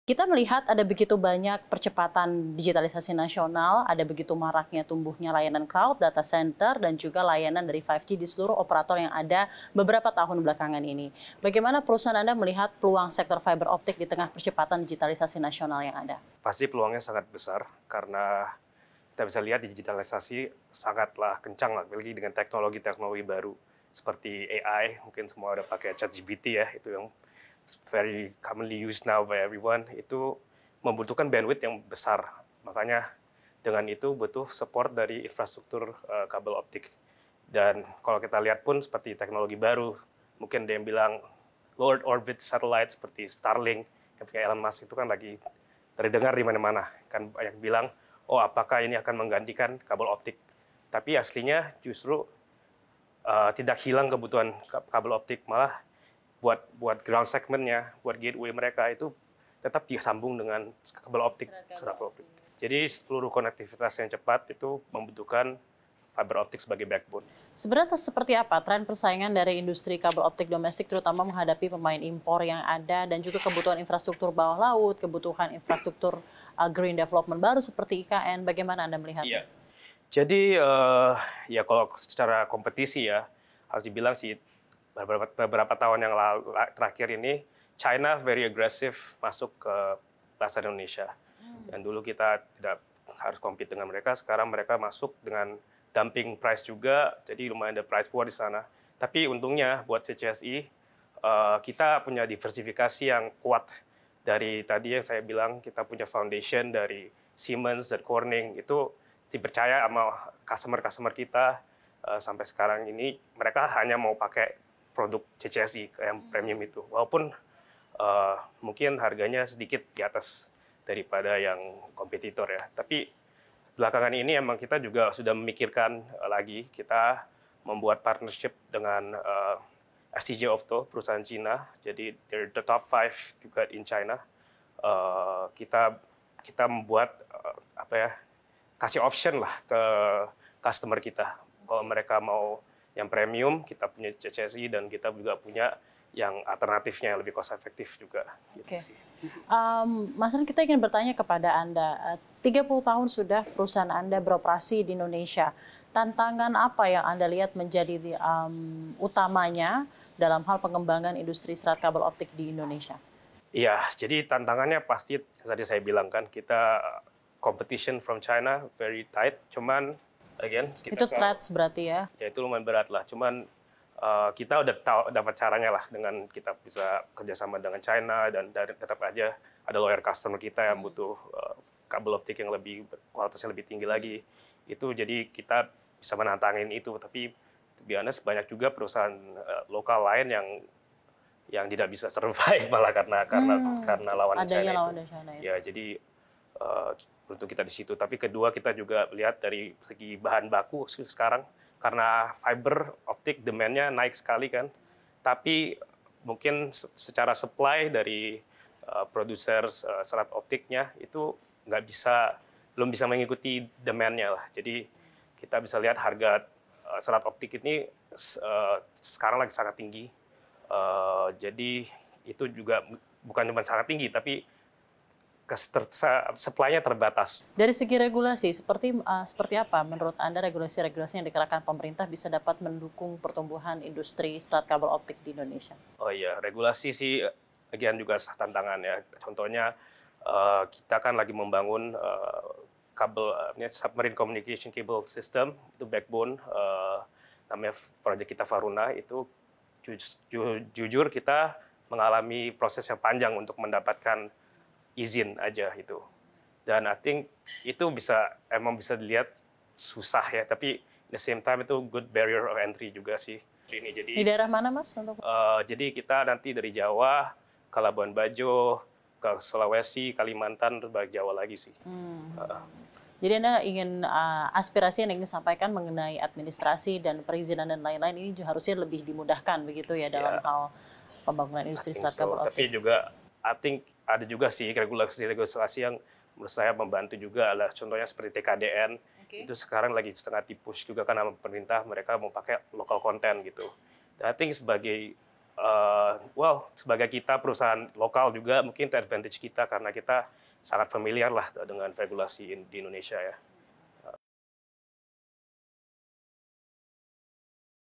Kita melihat ada begitu banyak percepatan digitalisasi nasional, ada begitu maraknya tumbuhnya layanan cloud, data center, dan juga layanan dari 5G di seluruh operator yang ada beberapa tahun belakangan ini. Bagaimana perusahaan Anda melihat peluang sektor fiber optik di tengah percepatan digitalisasi nasional yang ada? Pasti peluangnya sangat besar karena kita bisa lihat digitalisasi sangatlah kencang, apalagi dengan teknologi-teknologi baru seperti AI. Mungkin semua udah pakai ChatGPT ya, itu yang very commonly used now by everyone. Itu membutuhkan bandwidth yang besar, makanya dengan itu butuh support dari infrastruktur kabel optik. Dan kalau kita lihat pun seperti teknologi baru, mungkin ada yang bilang low Earth orbit satellite seperti Starlink yang punya Elon Musk itu kan lagi terdengar di mana-mana. Kan banyak bilang, oh apakah ini akan menggantikan kabel optik? Tapi aslinya justru tidak hilang kebutuhan kabel optik, malah buat ground segmentnya, buat gateway mereka itu tetap disambung dengan kabel optik, serat optik. Jadi seluruh konektivitas yang cepat itu membutuhkan fiber optik sebagai backbone. Sebenarnya seperti apa tren persaingan dari industri kabel optik domestik terutama menghadapi pemain impor yang ada dan juga kebutuhan infrastruktur bawah laut, kebutuhan infrastruktur green development baru seperti IKN, bagaimana Anda melihatnya? Iya. Jadi ya kalau secara kompetisi ya harus dibilang sih beberapa tahun yang terakhir ini China very aggressive masuk ke pasar Indonesia. Yang dulu kita tidak harus compete dengan mereka, sekarang mereka masuk dengan dumping price juga, jadi lumayan ada price war di sana. Tapi untungnya buat CCSI, kita punya diversifikasi yang kuat. Dari tadi yang saya bilang, kita punya foundation dari Siemens dan Corning, itu dipercaya sama customer-customer kita sampai sekarang ini, mereka hanya mau pakai produk CCSI yang premium itu. Walaupun mungkin harganya sedikit di atas daripada yang kompetitor ya. Tapi belakangan ini emang kita juga sudah memikirkan lagi, kita membuat partnership dengan SCJ Opto, perusahaan Cina. Jadi they're the top 5 juga in China. Kita membuat kasih option lah ke customer kita. Kalau mereka mau yang premium, kita punya CCSI dan kita juga punya yang alternatifnya yang lebih cost efektif juga. Oke. Mas Ren, kita ingin bertanya kepada Anda, 30 tahun sudah perusahaan Anda beroperasi di Indonesia. Tantangan apa yang Anda lihat menjadi utamanya dalam hal pengembangan industri serat kabel optik di Indonesia? Iya, jadi tantangannya pasti tadi saya bilang kan, kita competition from China very tight, cuman again itu threats berarti ya? Ya itu lumayan berat lah, cuman kita udah tahu dapat caranya lah dengan kita bisa kerjasama dengan China dan tetap aja ada loyal customer kita yang butuh kabel optik yang lebih kualitasnya lebih tinggi lagi. Itu jadi kita bisa menantangin itu, tapi to be honest banyak juga perusahaan lokal lain yang tidak bisa survive malah karena lawan China itu. Ya jadi untuk kita di situ. Tapi kedua kita juga lihat dari segi bahan baku sekarang karena fiber optik demand-nya naik sekali kan. Tapi mungkin secara supply dari produser serat optiknya itu belum bisa mengikuti demand-nya lah. Jadi kita bisa lihat harga serat optik ini sekarang lagi sangat tinggi. Jadi itu juga bukan cuma sangat tinggi, tapi supply-nya terbatas. Dari segi regulasi, seperti apa menurut Anda regulasi-regulasi yang dikerahkan pemerintah bisa dapat mendukung pertumbuhan industri serat kabel optik di Indonesia? Oh iya, regulasi sih again juga tantangan ya. Contohnya kita kan lagi membangun submarine communication cable system, itu backbone, namanya proyek kita Varuna, itu jujur kita mengalami proses yang panjang untuk mendapatkan izin aja itu. Dan I think itu emang bisa dilihat susah ya, tapi at the same time itu good barrier of entry juga sih. Di daerah mana Mas? Jadi kita nanti dari Jawa ke Labuan Bajo, ke Sulawesi, Kalimantan, terus balik Jawa lagi sih. Jadi Anda ingin aspirasi yang ingin sampaikan mengenai administrasi dan perizinan dan lain-lain ini harusnya lebih dimudahkan begitu ya dalam hal pembangunan industri serat kabel optik. Tapi juga I think ada juga sih regulasi yang menurut saya membantu juga, adalah contohnya seperti TKDN. Itu sekarang lagi setengah dipush juga kan sama pemerintah, mereka mau pakai local content gitu. Dan I think sebagai well, sebagai kita perusahaan lokal juga mungkin itu advantage kita karena kita sangat familiar lah dengan regulasi di Indonesia ya.